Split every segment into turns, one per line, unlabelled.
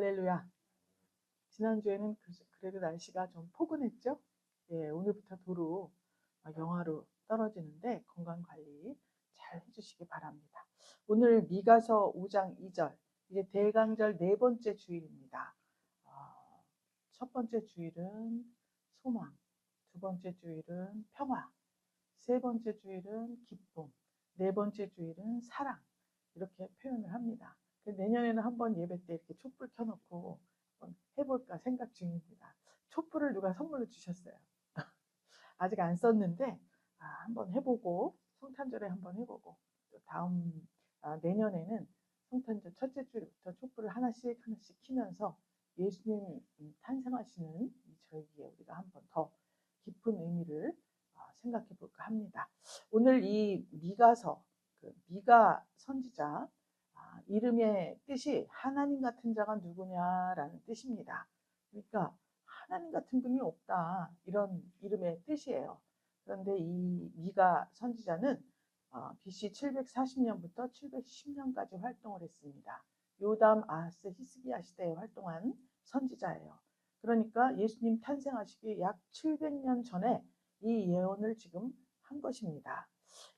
할렐루야. 지난주에는 그래도 날씨가 좀 포근했죠? 예, 오늘부터 도로 영하로 떨어지는데 건강 관리 잘 해주시기 바랍니다. 오늘 미가서 5장 2절, 이제 대강절 네 번째 주일입니다. 첫 번째 주일은 소망, 두 번째 주일은 평화, 세 번째 주일은 기쁨, 네 번째 주일은 사랑, 이렇게 표현을 합니다. 내년에는 한번 예배 때 이렇게 촛불 켜놓고 한번 해볼까 생각 중입니다. 촛불을 누가 선물로 주셨어요. 아직 안 썼는데 한번 해보고 성탄절에 한번 해보고 또 다음 내년에는 성탄절 첫째 주일부터 촛불을 하나씩 켜면서 예수님 탄생하시는 저희에 우리가 한번 더 깊은 의미를 생각해 볼까 합니다. 오늘 이 미가서, 미가 선지자, 이름의 뜻이 하나님 같은 자가 누구냐라는 뜻입니다. 그러니까 하나님 같은 분이 없다, 이런 이름의 뜻이에요. 그런데 이 미가 선지자는 BC 740년부터 710년까지 활동을 했습니다. 요담, 아하스, 히스기야 시대에 활동한 선지자예요. 그러니까 예수님 탄생하시기 약 700년 전에 이 예언을 지금 한 것입니다.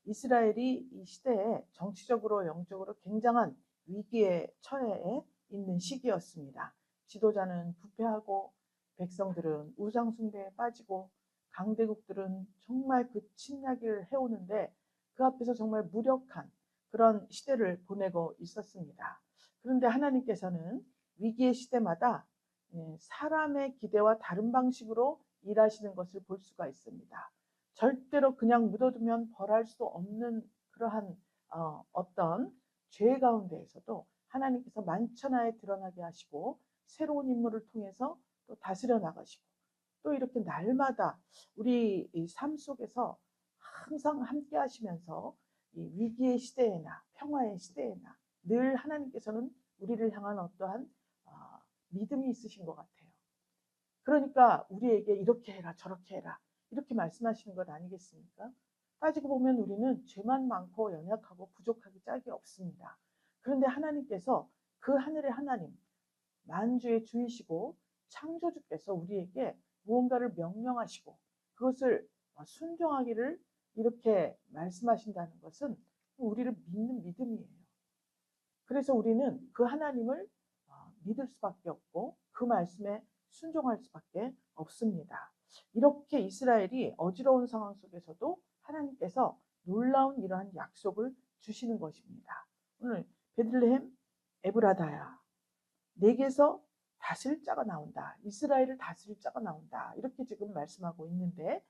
이스라엘이 이 시대에 정치적으로 영적으로 굉장한 위기에 처해 있는 시기였습니다. 지도자는 부패하고 백성들은 우상 숭배에 빠지고 강대국들은 정말 그 침략을 해오는데 그 앞에서 정말 무력한 그런 시대를 보내고 있었습니다. 그런데 하나님께서는 위기의 시대마다 사람의 기대와 다른 방식으로 일하시는 것을 볼 수가 있습니다. 절대로 그냥 묻어두면 벌할 수 없는 그러한 어떤 죄 가운데에서도 하나님께서 만천하에 드러나게 하시고 새로운 인물을 통해서 또 다스려 나가시고 또 이렇게 날마다 우리 삶 속에서 항상 함께 하시면서 이 위기의 시대에나 평화의 시대에나 늘 하나님께서는 우리를 향한 어떠한 믿음이 있으신 것 같아요. 그러니까 우리에게 이렇게 해라 저렇게 해라 이렇게 말씀하시는 것 아니겠습니까? 따지고 보면 우리는 죄만 많고 연약하고 부족하기 짝이 없습니다. 그런데 하나님께서 그 하늘의 하나님, 만주의 주이시고 창조주께서 우리에게 무언가를 명령하시고 그것을 순종하기를 이렇게 말씀하신다는 것은 우리를 믿는 믿음이에요. 그래서 우리는 그 하나님을 믿을 수밖에 없고 그 말씀에 순종할 수밖에 없습니다. 이렇게 이스라엘이 어지러운 상황 속에서도 하나님께서 놀라운 이러한 약속을 주시는 것입니다. 오늘 베들레헴 에브라다야, 내게서 다스릴 자가 나온다. 이스라엘을 다스릴 자가 나온다. 이렇게 지금 말씀하고 있는데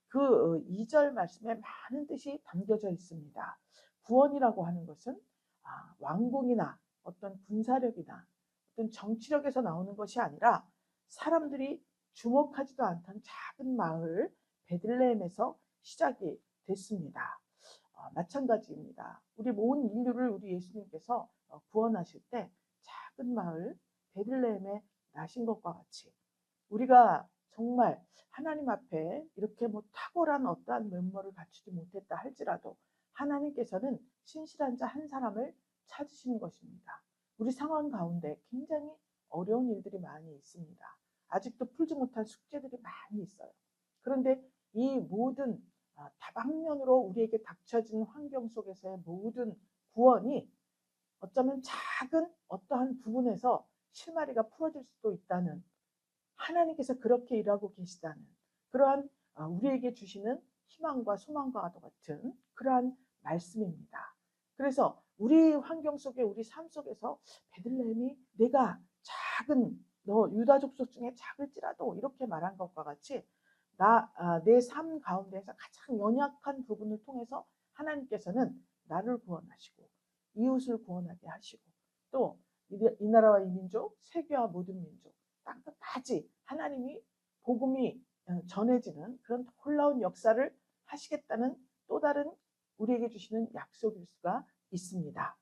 그 2절 말씀에 많은 뜻이 담겨져 있습니다. 구원이라고 하는 것은 왕궁이나 어떤 군사력이나 어떤 정치력에서 나오는 것이 아니라 사람들이 주목하지도 않던 작은 마을 베들레헴에서 시작이 됐습니다. 마찬가지입니다. 우리 온 인류를 우리 예수님께서 구원하실 때 작은 마을 베들레헴에 나신 것과 같이 우리가 정말 하나님 앞에 이렇게 탁월한 어떠한 면모를 갖추지 못했다 할지라도 하나님께서는 신실한 자 한 사람을 찾으시는 것입니다. 우리 상황 가운데 굉장히 어려운 일들이 많이 있습니다. 아직도 풀지 못한 숙제들이 많이 있어요. 그런데 이 모든 다방면으로 우리에게 닥쳐진 환경 속에서의 모든 구원이 어쩌면 작은 어떠한 부분에서 실마리가 풀어질 수도 있다는, 하나님께서 그렇게 일하고 계시다는 그러한 우리에게 주시는 희망과 소망과 같은 그러한 말씀입니다. 그래서 우리 환경 속에 우리 삶 속에서 베들레헴이 내가 작은 너 유다 족속 중에 작을지라도 이렇게 말한 것과 같이 내 삶 가운데서 가장 연약한 부분을 통해서 하나님께서는 나를 구원하시고 이웃을 구원하게 하시고 또 이 나라와 이 민족, 세계와 모든 민족 땅 끝까지 하나님이 복음이 전해지는 그런 놀라운 역사를 하시겠다는 또 다른 우리에게 주시는 약속일 수가 있습니다.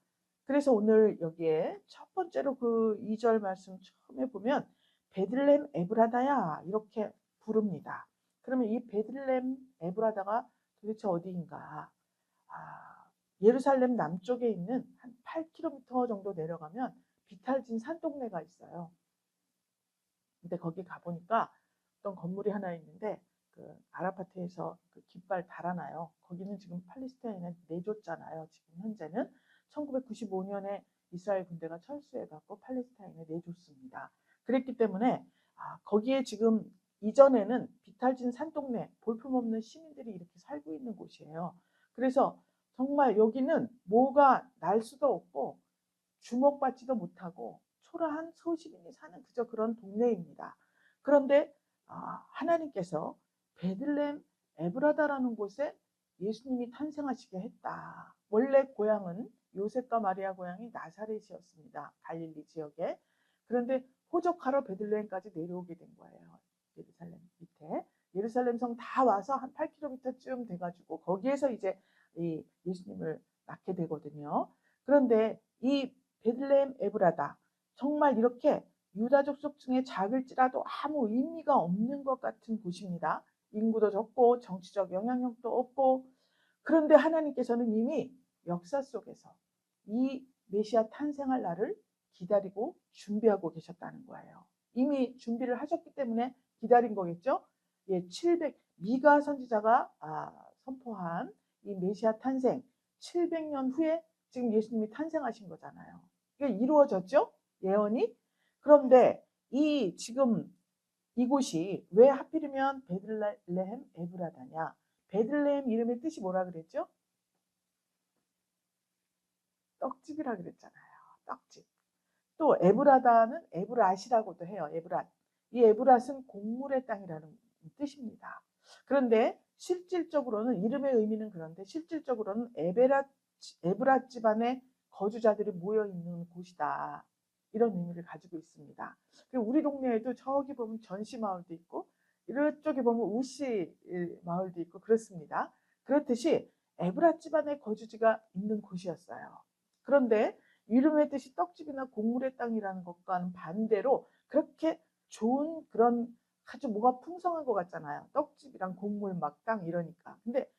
그래서 오늘 여기에 첫 번째로 그 2절 말씀 처음에 보면 베들레헴 에브라다야 이렇게 부릅니다. 그러면 이 베들레헴 에브라다가 도대체 어디인가? 예루살렘 남쪽에 있는 한 8km 정도 내려가면 비탈진 산동네가 있어요. 근데 거기 가보니까 어떤 건물이 하나 있는데 그 아라파트에서 그 깃발 달아놔요. 거기는 지금 팔레스타인에 내줬잖아요. 지금 현재는 1995년에 이스라엘 군대가 철수해갖고 팔레스타인에 내줬습니다. 그랬기 때문에 거기에 지금 이전에는 비탈진 산동네 볼품없는 시민들이 이렇게 살고 있는 곳이에요. 그래서 정말 여기는 뭐가 날 수도 없고 주목받지도 못하고 초라한 소시민이 사는 그저 그런 동네입니다. 그런데 하나님께서 베들레헴 에브라다라는 곳에 예수님이 탄생하시게 했다. 원래 고향은 요셉과 마리아 고향이 나사렛이었습니다. 갈릴리 지역에. 그런데 호적하러 베들레헴까지 내려오게 된 거예요. 예루살렘 밑에. 예루살렘 성 다 와서 한 8km쯤 돼가지고 거기에서 이제 이 예수님을 낳게 되거든요. 그런데 이 베들레헴 에브라다 정말 이렇게 유다족 속중에 작을지라도 아무 의미가 없는 것 같은 곳입니다. 인구도 적고 정치적 영향력도 없고 그런데 하나님께서는 이미 역사 속에서 이 메시아 탄생할 날을 기다리고 준비하고 계셨다는 거예요. 이미 준비를 하셨기 때문에 기다린 거겠죠. 예, 700 미가 선지자가 선포한 이 메시아 탄생 700년 후에 지금 예수님이 탄생하신 거잖아요. 이게 이루어졌죠? 예언이. 그런데 이 지금 이곳이 왜 하필이면 베들레헴 에브라다냐? 베들레헴 이름의 뜻이 뭐라 그랬죠? 떡집이라 그랬잖아요. 떡집. 또 에브라다는 에브랏이라고도 해요. 에브랏. 이 에브랏은 곡물의 땅이라는 뜻입니다. 그런데 실질적으로는 이름의 의미는 그런데 실질적으로는 에브랏 집안의 거주자들이 모여 있는 곳이다. 이런 의미를 가지고 있습니다. 우리 동네에도 저기 보면 전시 마을도 있고 이쪽에 보면 우시 마을도 있고 그렇습니다. 그렇듯이 에브랏 집안의 거주지가 있는 곳이었어요. 그런데 이름의 뜻이 떡집이나 곡물의 땅이라는 것과는 반대로 그렇게 좋은 그런 아주 뭐가 풍성한 것 같잖아요. 떡집이랑 곡물 막 땅 이러니까. 근데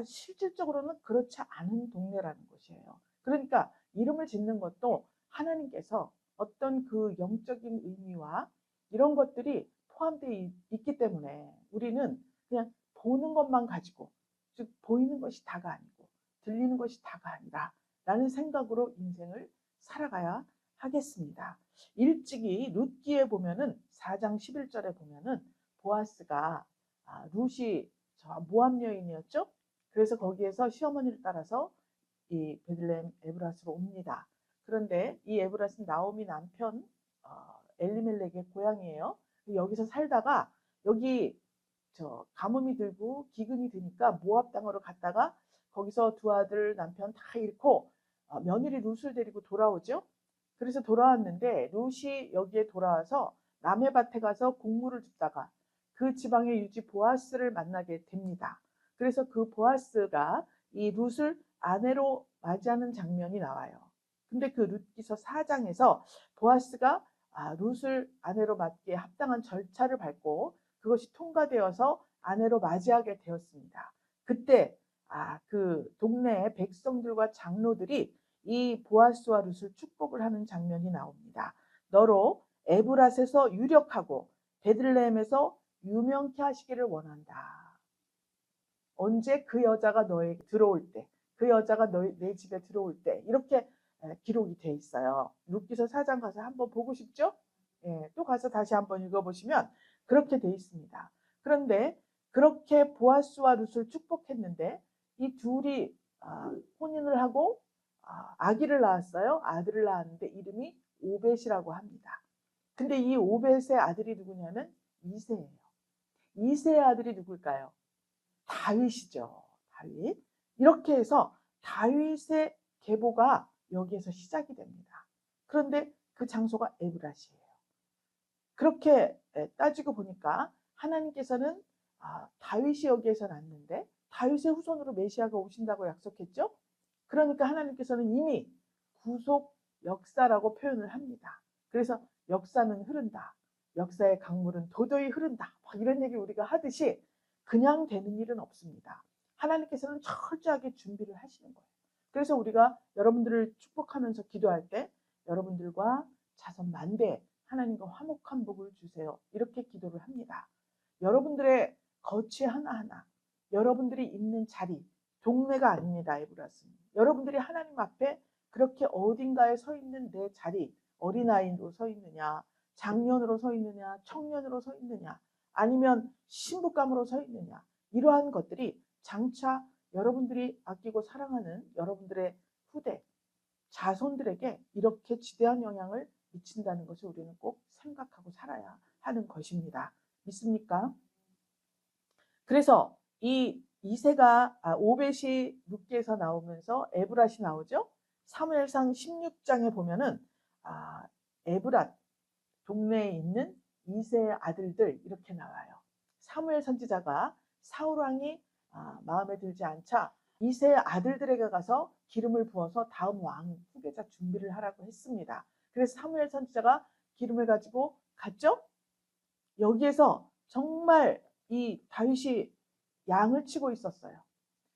실질적으로는 그렇지 않은 동네라는 것이에요. 그러니까 이름을 짓는 것도 하나님께서 어떤 그 영적인 의미와 이런 것들이 포함되어 있기 때문에 우리는 그냥 보는 것만 가지고 즉 보이는 것이 다가 아니고 들리는 것이 다가 아니라 라는 생각으로 인생을 살아가야 하겠습니다. 일찍이 룻기에 보면은 4장 11절에 보면은 보아스가 룻이 모압 여인이었죠. 그래서 거기에서 시어머니를 따라서 이 베들레헴 에브라스로 옵니다. 그런데 이 에브라스는 나오미 남편 엘리멜렉의 고향이에요. 여기서 살다가 여기 가뭄이 들고 기근이 드니까 모압 땅으로 갔다가 거기서 두 아들 남편 다 잃고 며느리 룻을 데리고 돌아오죠. 그래서 돌아왔는데 룻이 여기에 돌아와서 남의 밭에 가서 곡물을 줍다가 그 지방의 유지 보아스를 만나게 됩니다. 그래서 그 보아스가 이 룻을 아내로 맞이하는 장면이 나와요. 근데 그 룻기서 4장에서 보아스가 룻을 아내로 맞기에 합당한 절차를 밟고 그것이 통과되어서 아내로 맞이하게 되었습니다. 그때 그 동네의 백성들과 장로들이 이 보아스와 룻을 축복을 하는 장면이 나옵니다. 너로 에브랏에서 유력하고 베들레헴에서 유명케 하시기를 원한다. 언제 그 여자가 너에게 들어올 때, 그 여자가 내 집에 들어올 때 이렇게 기록이 돼 있어요. 룻기서 4장 가서 한번 보고 싶죠? 예, 또 가서 다시 한번 읽어보시면 그렇게 돼 있습니다. 그런데 그렇게 보아스와 룻을 축복했는데 이 둘이 혼인을 하고 아기를 낳았어요. 아들을 낳았는데 이름이 오벳이라고 합니다. 근데 이 오벳의 아들이 누구냐면 이새예요. 이새의 아들이 누굴까요? 다윗이죠. 다윗. 이렇게 해서 다윗의 계보가 여기에서 시작이 됩니다. 그런데 그 장소가 에브랏이에요. 그렇게 따지고 보니까 하나님께서는 다윗이 여기에서 났는데 다윗의 후손으로 메시아가 오신다고 약속했죠. 그러니까 하나님께서는 이미 구속 역사라고 표현을 합니다. 그래서 역사는 흐른다. 역사의 강물은 도도히 흐른다. 이런 얘기 우리가 하듯이 그냥 되는 일은 없습니다. 하나님께서는 철저하게 준비를 하시는 거예요. 그래서 우리가 여러분들을 축복하면서 기도할 때 여러분들과 자손 만대 하나님과 화목한 복을 주세요. 이렇게 기도를 합니다. 여러분들의 거취 하나하나, 여러분들이 있는 자리, 동네가 아닙니다. 에브라스는. 여러분들이 하나님 앞에 그렇게 어딘가에 서 있는 내 자리, 어린아이로 서 있느냐, 장년으로 서 있느냐, 청년으로 서 있느냐, 아니면 신부감으로 서 있느냐, 이러한 것들이 장차 여러분들이 아끼고 사랑하는 여러분들의 후대, 자손들에게 이렇게 지대한 영향을 미친다는 것을 우리는 꼭 생각하고 살아야 하는 것입니다. 믿습니까? 그래서 이 이세가 오벳이 룻기에서 나오면서 에브랏이 나오죠. 사무엘상 16장에 보면은 에브랏 동네에 있는 이세의 아들들 이렇게 나와요. 사무엘 선지자가 사울 왕이 마음에 들지 않자 이세의 아들들에게 가서 기름을 부어서 다음 왕 후계자 준비를 하라고 했습니다. 그래서 사무엘 선지자가 기름을 가지고 갔죠. 여기에서 정말 이 다윗이 양을 치고 있었어요.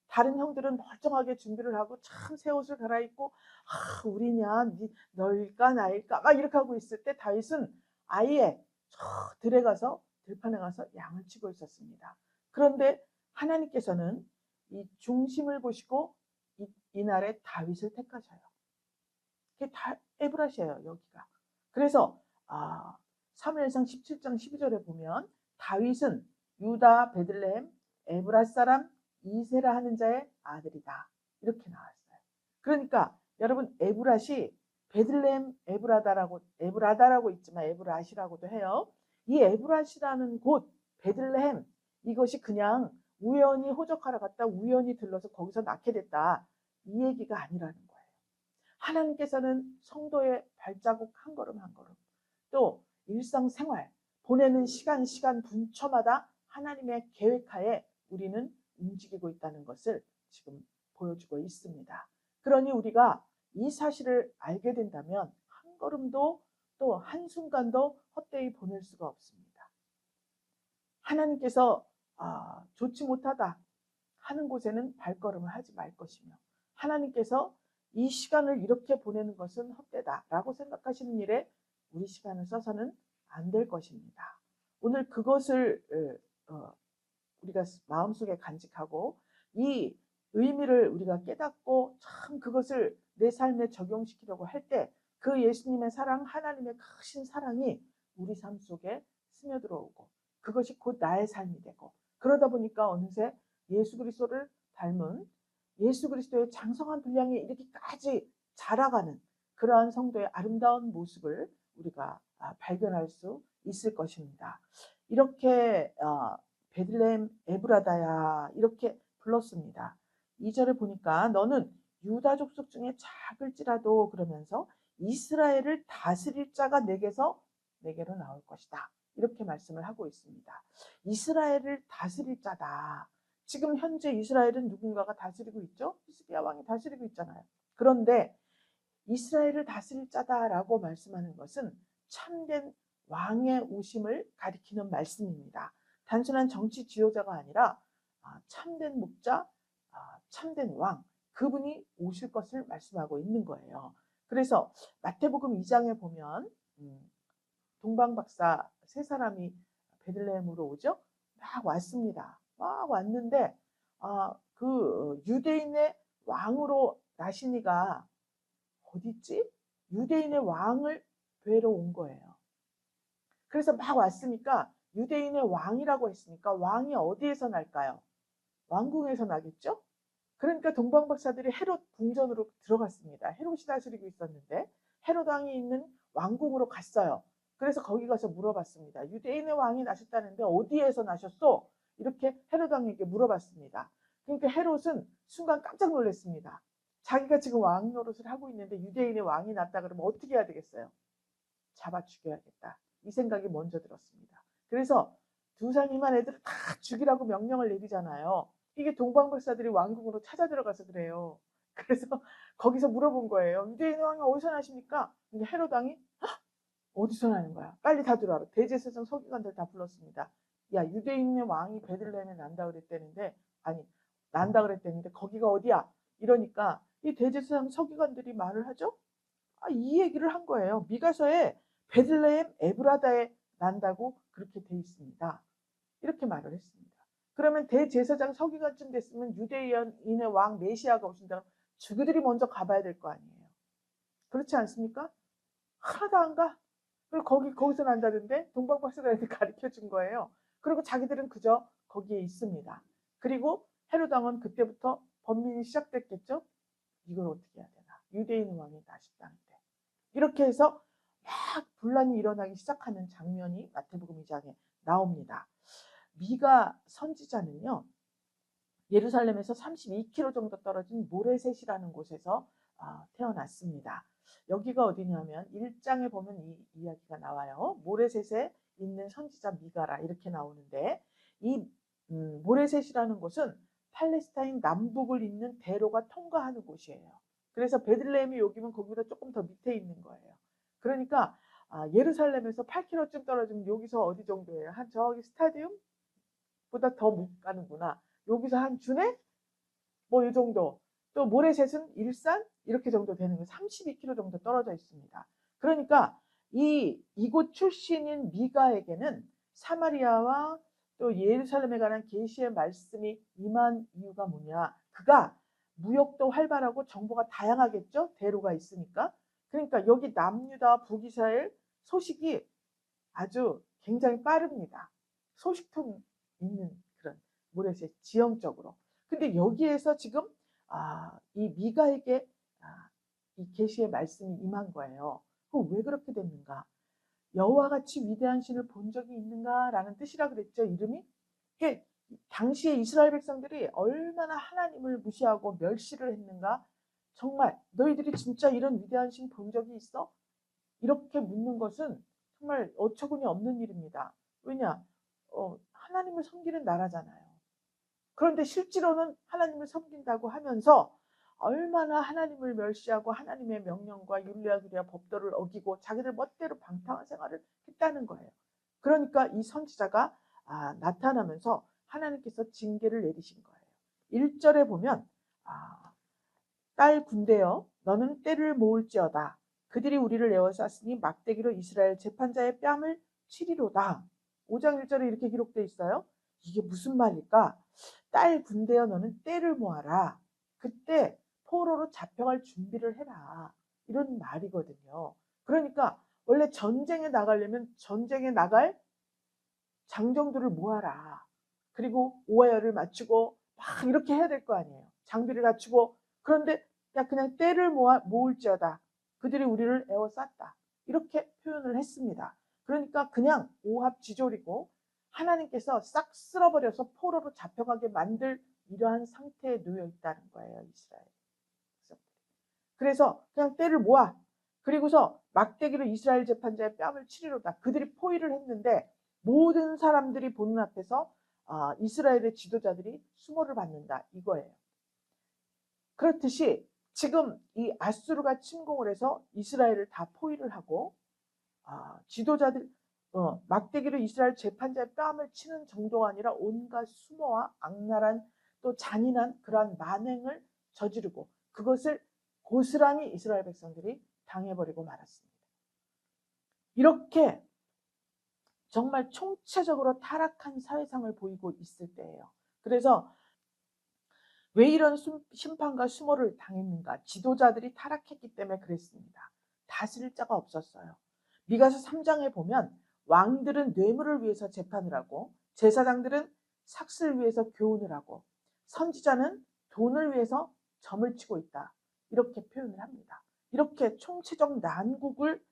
다른 형들은 멀쩡하게 준비를 하고 참 새 옷을 갈아입고 우리냐 너일까 나일까 막 이렇게 하고 있을 때 다윗은 아예 들에 가서 들판에 가서 양을 치고 있었습니다. 그런데 하나님께서는 이 중심을 보시고 이날에 다윗을 택하셔요. 그게 다 에브라시예요, 여기가. 그래서 사무엘상 17장 12절에 보면 다윗은 유다 베들레헴 에브라 사람 이세라 하는 자의 아들이다. 이렇게 나왔어요. 그러니까 여러분 에브라시 베들레헴 에브라다라고 있지만 에브라시라고도 해요. 이 에브라시라는 곳 베들레헴 이것이 그냥 우연히 호적하러 갔다 우연히 들러서 거기서 낳게 됐다. 이 얘기가 아니라는 거예요. 하나님께서는 성도의 발자국 한 걸음 한 걸음 또 일상생활 보내는 시간 분초마다 하나님의 계획하에 우리는 움직이고 있다는 것을 지금 보여주고 있습니다. 그러니 우리가 이 사실을 알게 된다면 한 걸음도 또 한순간도 헛되이 보낼 수가 없습니다. 하나님께서 좋지 못하다 하는 곳에는 발걸음을 하지 말 것이며 하나님께서 이 시간을 이렇게 보내는 것은 헛되다라고 생각하시는 일에 우리 시간을 써서는 안 될 것입니다. 오늘 그것을 우리가 마음속에 간직하고 이 의미를 우리가 깨닫고 참 그것을 내 삶에 적용시키려고 할 때 그 예수님의 사랑, 하나님의 크신 사랑이 우리 삶 속에 스며들어오고 그것이 곧 나의 삶이 되고 그러다 보니까 어느새 예수 그리스도를 닮은 예수 그리스도의 장성한 분량이 이렇게까지 자라가는 그러한 성도의 아름다운 모습을 우리가 발견할 수 있을 것입니다. 이렇게 베들레헴 에브라다야 이렇게 불렀습니다. 2절을 보니까 너는 유다 족속 중에 작을지라도 그러면서 이스라엘을 다스릴 자가 내게로 나올 것이다. 이렇게 말씀을 하고 있습니다. 이스라엘을 다스릴 자다. 지금 현재 이스라엘은 누군가가 다스리고 있죠? 히스기야 왕이 다스리고 있잖아요. 그런데 이스라엘을 다스릴 자다라고 말씀하는 것은 참된 왕의 오심을 가리키는 말씀입니다. 단순한 정치 지도자가 아니라 참된 목자, 참된 왕, 그분이 오실 것을 말씀하고 있는 거예요. 그래서 마태복음 2장에 보면 동방박사 세 사람이 베들레헴으로 오죠. 막 왔습니다. 막 왔는데 그 유대인의 왕으로 나신 이가 어디 있지? 유대인의 왕을 뵈러 온 거예요. 그래서 막 왔으니까 유대인의 왕이라고 했으니까 왕이 어디에서 날까요? 왕궁에서 나겠죠? 그러니까 동방박사들이 헤롯 궁전으로 들어갔습니다. 헤롯이 다스리고 있었는데 헤롯 왕이 있는 왕궁으로 갔어요. 그래서 거기 가서 물어봤습니다. 유대인의 왕이 나셨다는데 어디에서 나셨어? 이렇게 헤롯 왕에게 물어봤습니다. 그러니까 헤롯은 순간 깜짝 놀랐습니다. 자기가 지금 왕 노릇을 하고 있는데 유대인의 왕이 났다 그러면 어떻게 해야 되겠어요? 잡아 죽여야겠다. 이 생각이 먼저 들었습니다. 그래서 두 살미만 애들을 다 죽이라고 명령을 내리잖아요. 이게 동방박사들이 왕궁으로 찾아 들어가서 그래요. 그래서 거기서 물어본 거예요. 유대인의 왕이 어디서 나십니까? 근데 헤롯 왕이 어디서 나는 거야? 빨리 다 들어와라. 대제사장 서기관들 다 불렀습니다. 야, 유대인의 왕이 베들레헴에 난다 그랬다는데 난다 그랬다는데 거기가 어디야? 이러니까 이 대제사장 서기관들이 말을 하죠. 이 얘기를 한 거예요. 미가서에 베들레헴 에브라다에 난다고 그렇게 돼 있습니다. 이렇게 말을 했습니다. 그러면 대제사장 서기관쯤 됐으면 유대인의 왕 메시아가 오신다면 저들이 먼저 가봐야 될 거 아니에요. 그렇지 않습니까? 하나도 안 가. 그리고 거기서 난다는데 동방박사들한테 가르쳐 준 거예요. 그리고 자기들은 그저 거기에 있습니다. 그리고 헤롯 왕은 그때부터 번민이 시작됐겠죠. 이걸 어떻게 해야 되나. 유대인 왕이 다시 땅에. 이렇게 해서 막 분란이 일어나기 시작하는 장면이 마태복음 2장에 나옵니다. 미가 선지자는요. 예루살렘에서 32km 정도 떨어진 모레셋이라는 곳에서 태어났습니다. 여기가 어디냐면 1장에 보면 이 이야기가 나와요. 모레셋에 있는 선지자 미가라 이렇게 나오는데 이 모레셋이라는 곳은 팔레스타인 남북을 잇는 대로가 통과하는 곳이에요. 그래서 베들레헴이 여기면 거기보다 조금 더 밑에 있는 거예요. 그러니까 예루살렘에서 8km쯤 떨어지면 여기서 어디 정도예요? 한 저기 스타디움보다 더 못 가는구나. 여기서 한 주내? 뭐 이 정도. 또 모레셋은 일산? 이렇게 정도 되는 거 32km 정도 떨어져 있습니다. 그러니까 이곳 출신인 미가에게는 사마리아와 또 예루살렘에 관한 계시의 말씀이 임한 이유가 뭐냐. 그가 무역도 활발하고 정보가 다양하겠죠. 대로가 있으니까. 그러니까 여기 남유다 북이스라엘 소식이 아주 굉장히 빠릅니다. 소식통 있는 그런 모레셋 지형적으로. 근데 여기에서 지금 이 미가에게 이 계시의 말씀이 임한 거예요. 그럼 왜 그렇게 됐는가? 여호와 같이 위대한 신을 본 적이 있는가라는 뜻이라 그랬죠. 이름이. 당시에 이스라엘 백성들이 얼마나 하나님을 무시하고 멸시를 했는가. 정말 너희들이 진짜 이런 위대한 신 본 적이 있어? 이렇게 묻는 것은 정말 어처구니 없는 일입니다. 왜냐? 하나님을 섬기는 나라잖아요. 그런데 실제로는 하나님을 섬긴다고 하면서 얼마나 하나님을 멸시하고 하나님의 명령과 율례와 규례와 법도를 어기고 자기들 멋대로 방탕한 생활을 했다는 거예요. 그러니까 이 선지자가 나타나면서 하나님께서 징계를 내리신 거예요. 1절에 보면 딸 군대여 너는 때를 모을지어다. 그들이 우리를 에워쌌으니 막대기로 이스라엘 재판자의 뺨을 치리로다. 5장 1절에 이렇게 기록되어 있어요. 이게 무슨 말일까? 딸 군대여 너는 때를 모아라. 그때 포로로 잡혀갈 준비를 해라. 이런 말이거든요. 그러니까 원래 전쟁에 나가려면 전쟁에 나갈 장정들을 모아라. 그리고 오해열을 맞추고 막 이렇게 해야 될 거 아니에요. 장비를 갖추고. 그런데 야 그냥 때를 모을지어다. 그들이 우리를 에워쌌다. 이렇게 표현을 했습니다. 그러니까 그냥 오합지졸이고 하나님께서 싹 쓸어버려서 포로로 잡혀가게 만들 이러한 상태에 놓여 있다는 거예요. 이스라엘. 그래서 그냥 때를 모아. 그리고서 막대기로 이스라엘 재판자의 뺨을 치리로다. 그들이 포위를 했는데 모든 사람들이 보는 앞에서 이스라엘의 지도자들이 수모를 받는다. 이거예요. 그렇듯이 지금 이 아수르가 침공을 해서 이스라엘을 다 포위를 하고 지도자들 막대기로 이스라엘 재판자의 뺨을 치는 정도가 아니라 온갖 수모와 악랄한 또 잔인한 그러한 만행을 저지르고 그것을 고스란히 이스라엘 백성들이 당해버리고 말았습니다. 이렇게 정말 총체적으로 타락한 사회상을 보이고 있을 때예요. 그래서 왜 이런 심판과 수모를 당했는가? 지도자들이 타락했기 때문에 그랬습니다. 다스릴 자가 없었어요. 미가서 3장에 보면 왕들은 뇌물을 위해서 재판을 하고 제사장들은 삭슬을 위해서 교훈을 하고 선지자는 돈을 위해서 점을 치고 있다. 이렇게 표현을 합니다. 이렇게 총체적 난국을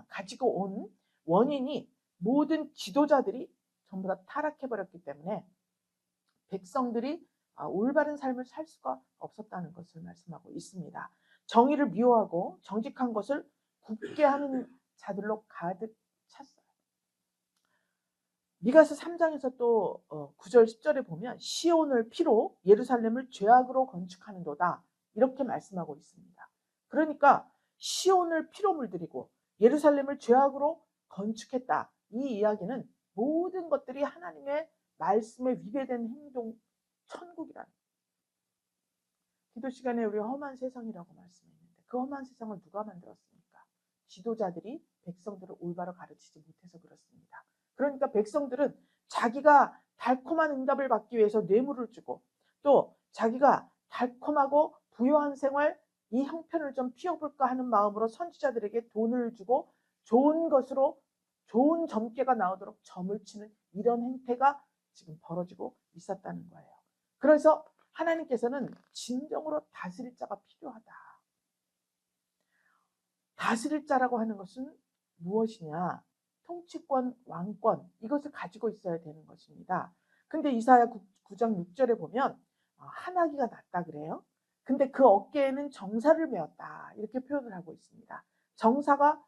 가지고 온 원인이 모든 지도자들이 전부 다 타락해버렸기 때문에 백성들이 올바른 삶을 살 수가 없었다는 것을 말씀하고 있습니다. 정의를 미워하고 정직한 것을 굽게 하는 자들로 가득 찼어요. 미가서 3장에서 또 9절 10절에 보면 시온을 피로 예루살렘을 죄악으로 건축하는도다 이렇게 말씀하고 있습니다. 그러니까 시온을 피로 물들이고 예루살렘을 죄악으로 건축했다. 이 이야기는 모든 것들이 하나님의 말씀에 위배된 행동 천국이라는 기도 시간에 우리 험한 세상이라고 말씀했는데 그 험한 세상을 누가 만들었습니까? 지도자들이 백성들을 올바로 가르치지 못해서 그렇습니다. 그러니까 백성들은 자기가 달콤한 응답을 받기 위해서 뇌물을 주고 또 자기가 달콤하고 부유한 생활 이 형편을 좀 피워볼까 하는 마음으로 선지자들에게 돈을 주고 좋은 것으로 좋은 점괘가 나오도록 점을 치는 이런 행태가 지금 벌어지고 있었다는 거예요. 그래서 하나님께서는 진정으로 다스릴 자가 필요하다. 다스릴 자라고 하는 것은 무엇이냐? 통치권, 왕권 이것을 가지고 있어야 되는 것입니다. 근데 이사야 9장 6절에 보면 한아기가 났다 그래요. 근데 그 어깨에는 정사를 메었다 이렇게 표현을 하고 있습니다. 정사가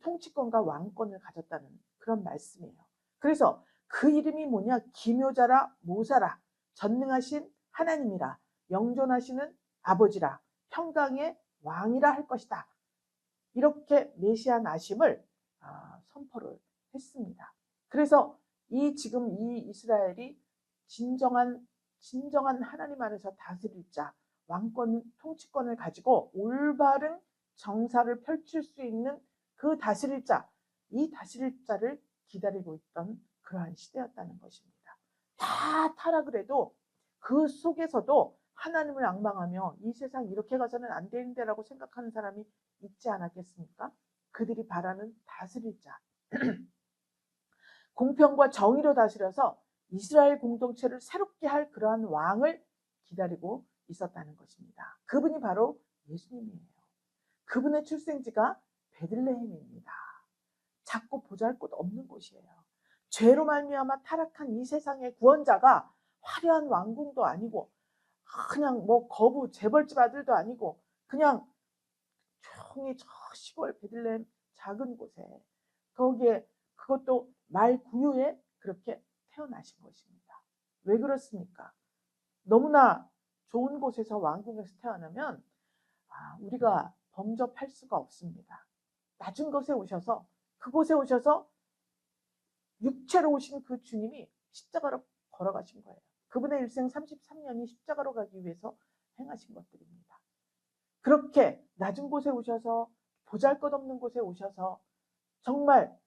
통치권과 왕권을 가졌다는 그런 말씀이에요. 그래서 그 이름이 뭐냐? 기묘자라 모사라 전능하신 하나님이라 영존하시는 아버지라 평강의 왕이라 할 것이다. 이렇게 메시아 나심을 선포를 했습니다. 그래서 지금 이 이스라엘이 진정한 하나님 안에서 다스릴 자, 왕권, 통치권을 가지고 올바른 정사를 펼칠 수 있는 그 다스릴 자, 이 다스릴 자를 기다리고 있던 그러한 시대였다는 것입니다. 다 타락을 해도 그 속에서도 하나님을 앙망하며 이 세상 이렇게 가서는 안 되는데라고 생각하는 사람이 있지 않았겠습니까? 그들이 바라는 다스릴 자. 공평과 정의로 다스려서 이스라엘 공동체를 새롭게 할 그러한 왕을 기다리고 있었다는 것입니다. 그분이 바로 예수님이에요. 그분의 출생지가 베들레헴입니다. 작고 보잘것 없는 곳이에요. 죄로 말미암아 타락한 이 세상의 구원자가 화려한 왕궁도 아니고 그냥 뭐 거부 재벌집 아들도 아니고 그냥 조용히 저 시골 베들레헴 작은 곳에 거기에 그것도 말 구유에 그렇게 태어나신 것입니다. 왜 그렇습니까? 너무나 좋은 곳에서 왕궁에서 태어나면 우리가 범접할 수가 없습니다. 낮은 곳에 오셔서 그곳에 오셔서 육체로 오신 그 주님이 십자가로 걸어가신 거예요. 그분의 일생 33년이 십자가로 가기 위해서 행하신 것들입니다. 그렇게 낮은 곳에 오셔서 보잘것없는 곳에 오셔서 정말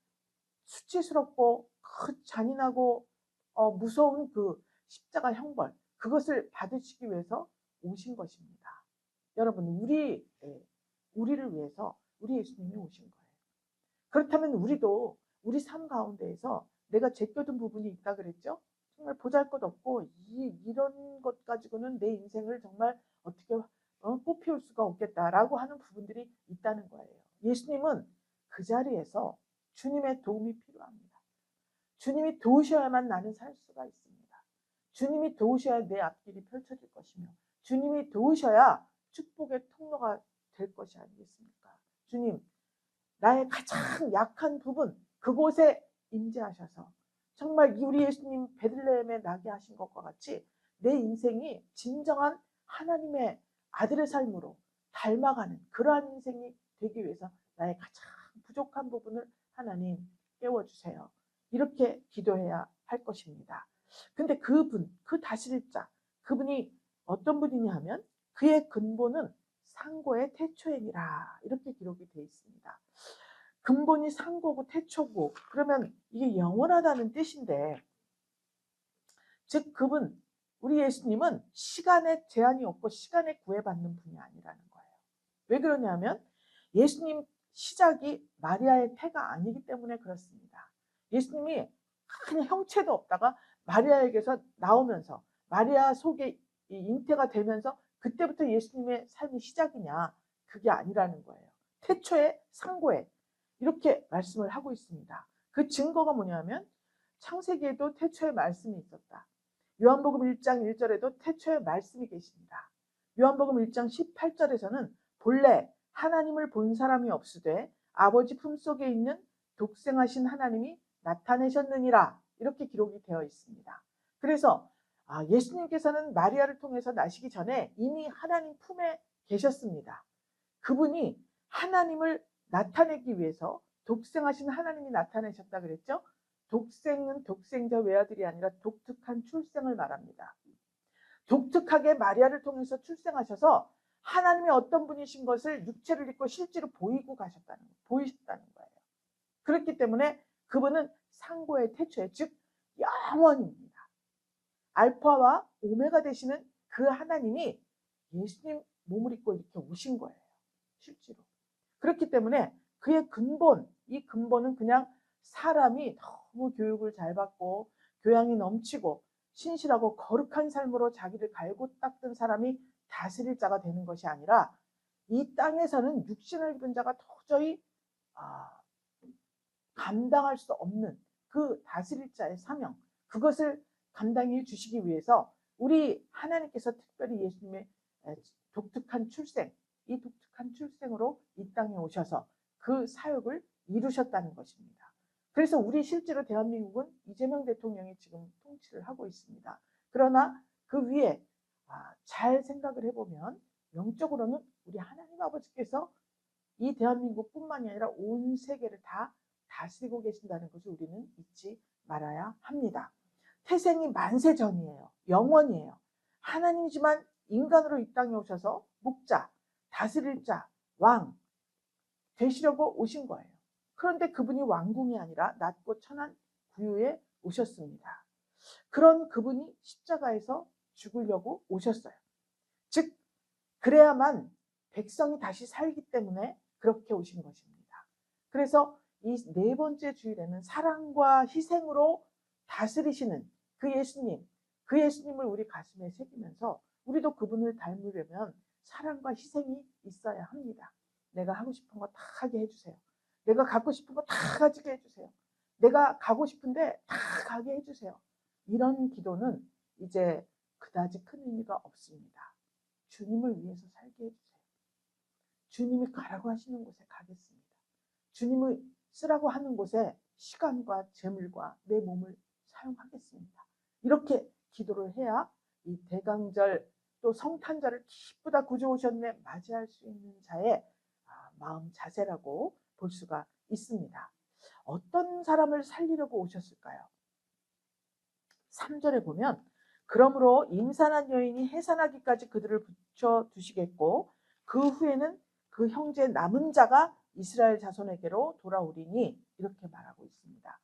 수치스럽고 잔인하고 무서운 그 십자가 형벌 그것을 받으시기 위해서 오신 것입니다. 여러분 우리를 위해서 우리 예수님이 오신 거예요. 그렇다면 우리도 우리 삶 가운데에서 내가 제껴둔 부분이 있다 그랬죠? 정말 보잘것없고 이런 것 가지고는 내 인생을 정말 어떻게 꽃피울 수가 없겠다라고 하는 부분들이 있다는 거예요. 예수님은 그 자리에서 주님의 도움이 필요합니다. 주님이 도우셔야만 나는 살 수가 있습니다. 주님이 도우셔야 내 앞길이 펼쳐질 것이며 주님이 도우셔야 축복의 통로가 될 것이 아니겠습니까? 주님, 나의 가장 약한 부분 그곳에 임재하셔서 정말 우리 예수님 베들레헴에 나게 하신 것과 같이 내 인생이 진정한 하나님의 아들의 삶으로 닮아가는 그러한 인생이 되기 위해서 나의 가장 부족한 부분을 하나님 깨워주세요. 이렇게 기도해야 할 것입니다. 근데 그분, 그 다스릴 자, 그분이 어떤 분이냐 하면 그의 근본은 상고의 태초이니라 이렇게 기록이 되어 있습니다. 근본이 상고고 태초고 그러면 이게 영원하다는 뜻인데 즉 그분 우리 예수님은 시간에 제한이 없고 시간에 구애받는 분이 아니라는 거예요. 왜 그러냐면 예수님 시작이 마리아의 태가 아니기 때문에 그렇습니다. 예수님이 큰 형체도 없다가 마리아에게서 나오면서 마리아 속에 잉태가 되면서 그때부터 예수님의 삶이 시작이냐 그게 아니라는 거예요. 태초에 상고에 이렇게 말씀을 하고 있습니다. 그 증거가 뭐냐면 창세기에도 태초에 말씀이 있었다. 요한복음 1장 1절에도 태초에 말씀이 계십니다. 요한복음 1장 18절에서는 본래 하나님을 본 사람이 없으되 아버지 품속에 있는 독생하신 하나님이 나타내셨느니라 이렇게 기록이 되어 있습니다. 그래서 예수님께서는 마리아를 통해서 나시기 전에 이미 하나님 품에 계셨습니다. 그분이 하나님을 나타내기 위해서 독생하신 하나님이 나타내셨다 그랬죠? 독생은 독생자 외아들이 아니라 독특한 출생을 말합니다. 독특하게 마리아를 통해서 출생하셔서 하나님이 어떤 분이신 것을 육체를 입고 실제로 보이셨다는 거예요. 그렇기 때문에 그분은 상고의 태초에, 즉 영원입니다. 알파와 오메가 되시는 그 하나님이 예수님 몸을 입고 이렇게 오신 거예요. 실제로. 그렇기 때문에 그의 근본, 이 근본은 그냥 사람이 너무 교육을 잘 받고 교양이 넘치고 신실하고 거룩한 삶으로 자기를 갈고 닦던 사람이 다스릴 자가 되는 것이 아니라, 이 땅에서는 육신을 입은 자가 도저히 감당할 수 없는 그 다스릴 자의 사명, 그것을 감당해 주시기 위해서 우리 하나님께서 특별히 예수님의 독특한 출생, 이 독특한 출생으로 이 땅에 오셔서 그 사역을 이루셨다는 것입니다. 그래서 우리 실제로 대한민국은 이재명 대통령이 지금 통치를 하고 있습니다. 그러나 그 위에 잘 생각을 해보면 영적으로는 우리 하나님 아버지께서 이 대한민국뿐만이 아니라 온 세계를 다 다스리고 계신다는 것을 우리는 잊지 말아야 합니다. 태생이 만세 전이에요. 영원이에요. 하나님이지만 인간으로 이 땅에 오셔서 목자, 다스릴 자, 왕 되시려고 오신 거예요. 그런데 그분이 왕궁이 아니라 낮고 천한 구유에 오셨습니다. 그런 그분이 십자가에서 죽으려고 오셨어요. 즉 그래야만 백성이 다시 살기 때문에 그렇게 오신 것입니다. 그래서 이 네 번째 주일에는 사랑과 희생으로 다스리시는 그 예수님, 그 예수님을 우리 가슴에 새기면서 우리도 그분을 닮으려면 사랑과 희생이 있어야 합니다. 내가 하고 싶은 거 다 하게 해주세요. 내가 갖고 싶은 거 다 가지게 해주세요. 내가 가고 싶은데 다 가게 해주세요. 이런 기도는 이제 그다지 큰 의미가 없습니다. 주님을 위해서 살게 해주세요. 주님이 가라고 하시는 곳에 가겠습니다. 주님을 쓰라고 하는 곳에 시간과 재물과 내 몸을 사용하겠습니다. 이렇게 기도를 해야 이 대강절 또 성탄절을 기쁘다 구주 오셨네 맞이할 수 있는 자의 마음 자세라고 볼 수가 있습니다. 어떤 사람을 살리려고 오셨을까요? 3절에 보면 그러므로 임산한 여인이 해산하기까지 그들을 붙여두시겠고 그 후에는 그 형제 남은 자가 이스라엘 자손에게로 돌아오리니, 이렇게 말하고 있습니다.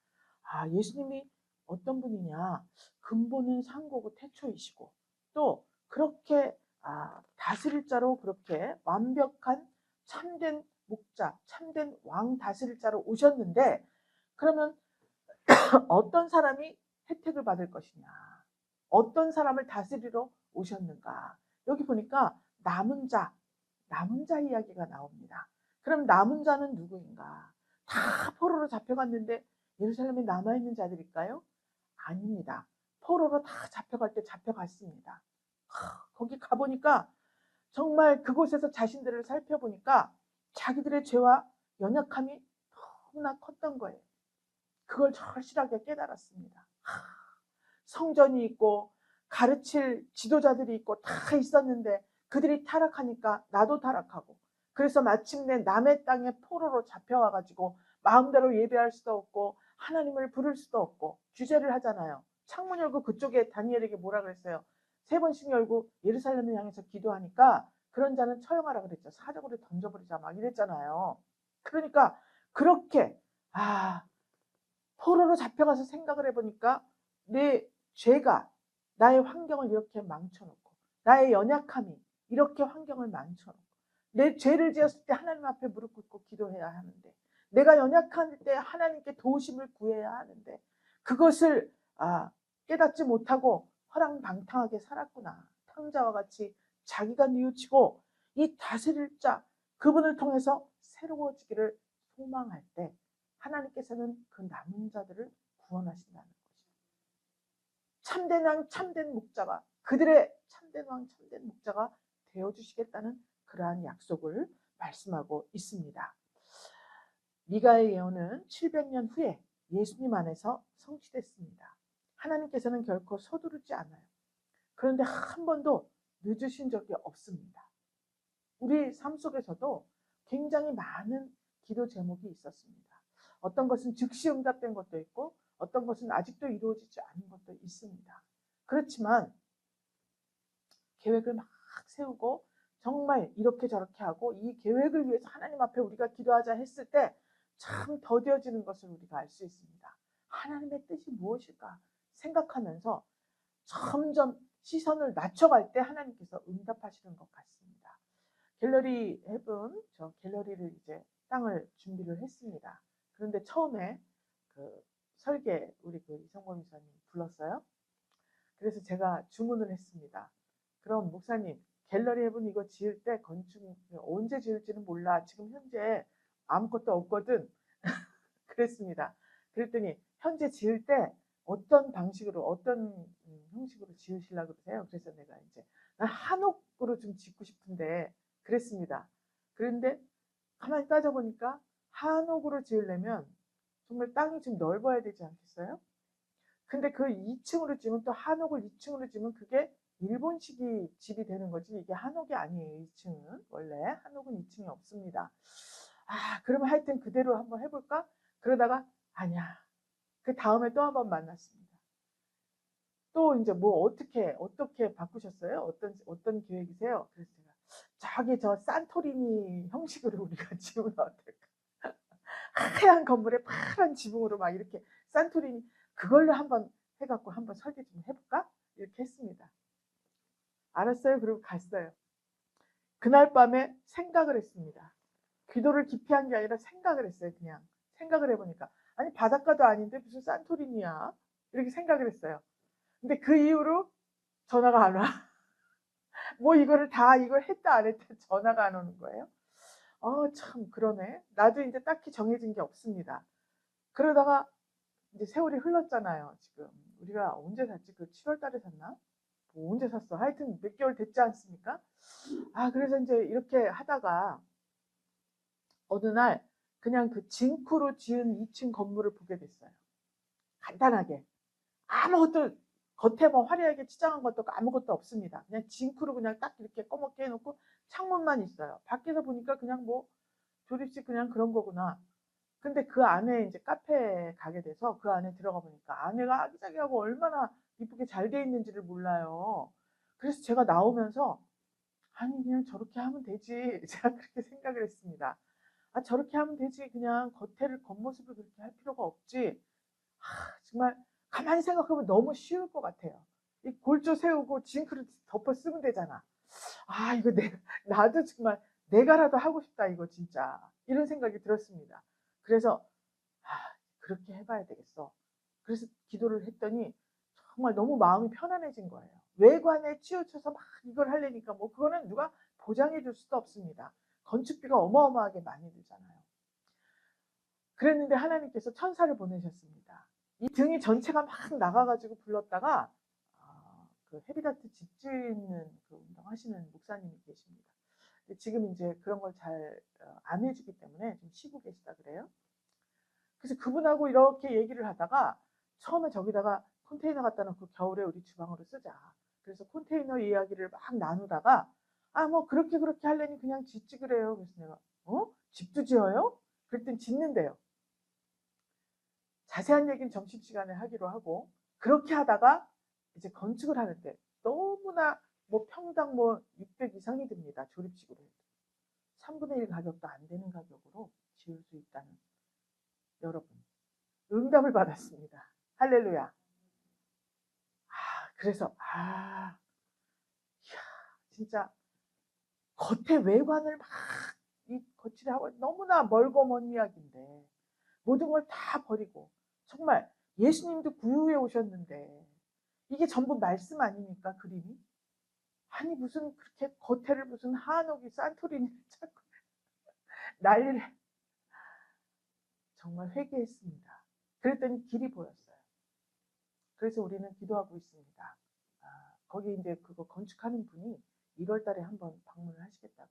예수님이 어떤 분이냐, 근본은 상고고 태초이시고 또 그렇게 다스릴 자로, 그렇게 완벽한 참된 목자, 참된 왕 다스릴 자로 오셨는데, 그러면 어떤 사람이 혜택을 받을 것이냐, 어떤 사람을 다스리러 오셨는가. 여기 보니까 남은 자 이야기가 나옵니다. 그럼 남은 자는 누구인가? 다 포로로 잡혀갔는데 예루살렘에 남아있는 자들일까요? 아닙니다. 포로로 다 잡혀갈 때 잡혀갔습니다. 거기 가보니까 정말 그곳에서 자신들을 살펴보니까 자기들의 죄와 연약함이 너무나 컸던 거예요. 그걸 절실하게 깨달았습니다. 성전이 있고 가르칠 지도자들이 있고 다 있었는데 그들이 타락하니까 나도 타락하고, 그래서 마침내 남의 땅에 포로로 잡혀와가지고 마음대로 예배할 수도 없고 하나님을 부를 수도 없고 규제를 하잖아요. 창문 열고 그쪽에 다니엘에게 뭐라 그랬어요? 3번씩 열고 예루살렘을 향해서 기도하니까 그런 자는 처형하라 그랬죠. 사적으로 던져버리자 막 이랬잖아요. 그러니까 그렇게 포로로 잡혀가서 생각을 해보니까 내 죄가 나의 환경을 이렇게 망쳐놓고, 나의 연약함이 이렇게 환경을 망쳐놓고, 내 죄를 지었을 때 하나님 앞에 무릎 꿇고 기도해야 하는데, 내가 연약할 때 하나님께 도우심을 구해야 하는데 그것을 깨닫지 못하고 허랑방탕하게 살았구나. 탕자와 같이 자기가 뉘우치고 이 다스릴 자 그분을 통해서 새로워지기를 소망할 때 하나님께서는 그 남은 자들을 구원하신다는 것입니다. 참된 왕, 참된 목자가, 그들의 참된 왕, 참된 목자가 되어주시겠다는 그러한 약속을 말씀하고 있습니다. 미가의 예언은 700년 후에 예수님 안에서 성취됐습니다. 하나님께서는 결코 서두르지 않아요. 그런데 한 번도 늦으신 적이 없습니다. 우리 삶 속에서도 굉장히 많은 기도 제목이 있었습니다. 어떤 것은 즉시 응답된 것도 있고 어떤 것은 아직도 이루어지지 않은 것도 있습니다. 그렇지만 계획을 막 세우고 정말 이렇게 저렇게 하고 이 계획을 위해서 하나님 앞에 우리가 기도하자 했을 때 참 더뎌지는 것을 우리가 알 수 있습니다. 하나님의 뜻이 무엇일까 생각하면서 점점 시선을 낮춰갈 때 하나님께서 응답하시는 것 같습니다. 갤러리 헤븐, 저 갤러리를 이제 땅을 준비를 했습니다. 그런데 처음에 그 설계 우리 그 이성범 이사님 불렀어요. 그래서 제가 주문을 했습니다. 그럼 목사님, 갤러리 헤븐 이거 지을 때 건축 언제 지을지는 몰라. 지금 현재 아무것도 없거든. 그랬습니다. 그랬더니 현재 지을 때 어떤 방식으로 어떤 형식으로 지으시려고 그러세요? 그래서 내가 이제 난 한옥으로 좀 짓고 싶은데 그랬습니다. 그런데 가만히 따져보니까 한옥으로 지으려면 정말 땅이 좀 넓어야 되지 않겠어요? 근데 그 2층으로 지으면 또 한옥을 2층으로 지으면 그게 일본식이 집이 되는 거지 이게 한옥이 아니에요. 2층은 원래 한옥은 2층이 없습니다. 아 그러면 하여튼 그대로 한번 해볼까? 그러다가 아니야. 그 다음에 또 한번 만났습니다. 또 이제 뭐 어떻게 바꾸셨어요? 어떤 계획이세요? 그래서 제가 저기 저 산토리니 형식으로 우리가 지으면 어떨까? 하얀 건물에 파란 지붕으로 막 이렇게 산토리니 그걸로 한번 해갖고 한번 설계 좀 해볼까? 이렇게 했습니다. 알았어요. 그리고 갔어요. 그날 밤에 생각을 했습니다. 기도를 깊이 한 게 아니라 생각을 했어요. 그냥 생각을 해보니까 아니 바닷가도 아닌데 무슨 산토리니야 이렇게 생각을 했어요. 근데 그 이후로 전화가 안 와. 뭐 이거를 다 이걸 했다 안 했다 전화가 안 오는 거예요. 참 그러네. 나도 이제 딱히 정해진 게 없습니다. 그러다가 이제 세월이 흘렀잖아요. 지금 우리가 언제 샀지? 그 7월 달에 샀나? 뭐 언제 샀어? 하여튼 몇 개월 됐지 않습니까? 아 그래서 이제 이렇게 하다가 어느 날 그냥 그 징크로 지은 2층 건물을 보게 됐어요. 간단하게 아무것도 겉에 뭐 화려하게 치장한 것도 아무것도 없습니다. 그냥 징크로 그냥 딱 이렇게 꺼멓게 해놓고 창문만 있어요. 밖에서 보니까 그냥 뭐 조립식 그냥 그런 거구나. 근데 그 안에 이제 카페에 가게 돼서 그 안에 들어가 보니까 안에가 아기자기하고 얼마나 이쁘게 잘 돼 있는지를 몰라요. 그래서 제가 나오면서 아니 그냥 저렇게 하면 되지. 제가 그렇게 생각을 했습니다. 아 저렇게 하면 되지. 그냥 겉모습을 그렇게 할 필요가 없지. 정말 가만히 생각하면 너무 쉬울 것 같아요. 이 골조 세우고 징크를 덮어 쓰면 되잖아. 아 이거 나도 정말 내가라도 하고 싶다 이거 진짜 이런 생각이 들었습니다. 그래서 그렇게 해봐야 되겠어. 그래서 기도를 했더니 정말 너무 마음이 편안해진 거예요. 외관에 치우쳐서 막 이걸 하려니까 뭐 그거는 누가 보장해 줄 수도 없습니다. 건축비가 어마어마하게 많이 들잖아요. 그랬는데 하나님께서 천사를 보내셨습니다. 이 등이 전체가 막 나가가지고 불렀다가 그 헤비다트 집 짓는 그 운동 하시는 목사님이 계십니다. 지금 이제 그런 걸 잘 안 해주기 때문에 좀 쉬고 계시다 그래요. 그래서 그분하고 이렇게 얘기를 하다가 처음에 저기다가 컨테이너 갖다 놓고 겨울에 우리 주방으로 쓰자. 그래서 컨테이너 이야기를 막 나누다가 뭐 그렇게 하려니 그냥 짓지 그래요. 그래서 내가 집도 지어요? 그랬더니 짓는데요. 자세한 얘기는 점심시간에 하기로 하고 그렇게 하다가 이제 건축을 하는데 너무나 뭐 평당 뭐 600 이상이 듭니다. 조립식으로 해도. 3분의 1 가격도 안 되는 가격으로 지을 수 있다는 여러분 응답을 받았습니다. 할렐루야. 그래서 진짜 겉의 외관을 막 이 거칠하고 너무나 멀고 먼 이야기인데 모든 걸 다 버리고 정말 예수님도 구유에 오셨는데 이게 전부 말씀 아닙니까 그림이? 아니 무슨 그렇게 겉에를 무슨 한옥이 산토리니 자꾸 난리를 정말 회개했습니다. 그랬더니 길이 보였어요. 그래서 우리는 기도하고 있습니다. 거기 이제 그거 건축하는 분이 1월 달에 한번 방문을 하시겠다고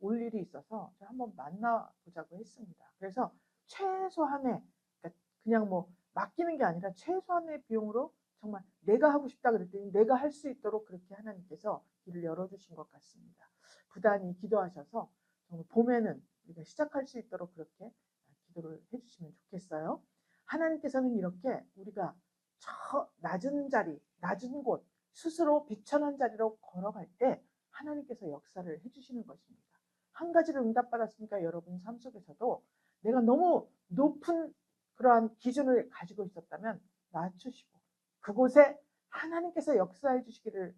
올 일이 있어서 한번 만나보자고 했습니다. 그래서 최소한의 그러니까 그냥 뭐 맡기는 게 아니라 최소한의 비용으로 정말 내가 하고 싶다 그랬더니 내가 할 수 있도록 그렇게 하나님께서 길을 열어주신 것 같습니다. 부단히 기도하셔서 정말 봄에는 우리가 시작할 수 있도록 그렇게 기도를 해주시면 좋겠어요. 하나님께서는 이렇게 우리가 저 낮은 자리, 낮은 곳, 스스로 비천한 자리로 걸어갈 때 하나님께서 역사를 해주시는 것입니다. 한 가지를 응답받았으니까 여러분 삶 속에서도 내가 너무 높은 그러한 기준을 가지고 있었다면 낮추시고 그곳에 하나님께서 역사해 주시기를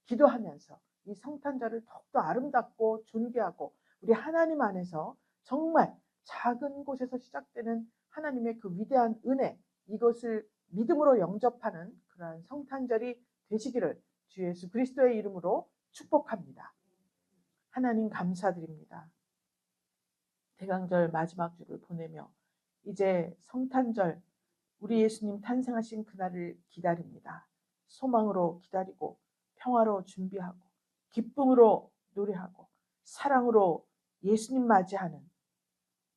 기도하면서 이 성탄절을 더욱더 아름답고 존귀하고 우리 하나님 안에서 정말 작은 곳에서 시작되는 하나님의 그 위대한 은혜, 이것을 믿음으로 영접하는 그러한 성탄절이 되시기를 주 예수 그리스도의 이름으로 축복합니다. 하나님 감사드립니다. 대강절 마지막 주를 보내며 이제 성탄절, 우리 예수님 탄생하신 그날을 기다립니다. 소망으로 기다리고 평화로 준비하고 기쁨으로 노래하고 사랑으로 예수님 맞이하는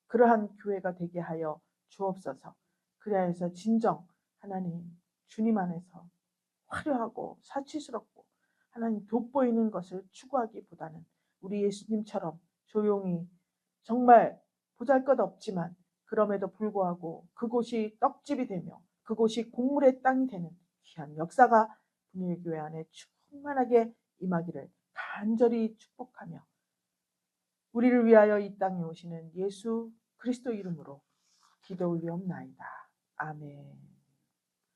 그러한 교회가 되게 하여 주옵소서. 그래서 진정 하나님 주님 안에서 화려하고 사치스럽고 하나님 돋보이는 것을 추구하기보다는 우리 예수님처럼 조용히 정말 보잘것없지만 그럼에도 불구하고 그곳이 떡집이 되며 그곳이 곡물의 땅이 되는 귀한 역사가 분일교회 안에 충만하게 임하기를 간절히 축복하며 우리를 위하여 이 땅에 오시는 예수 그리스도 이름으로 기도 올리옵나이다. 아멘.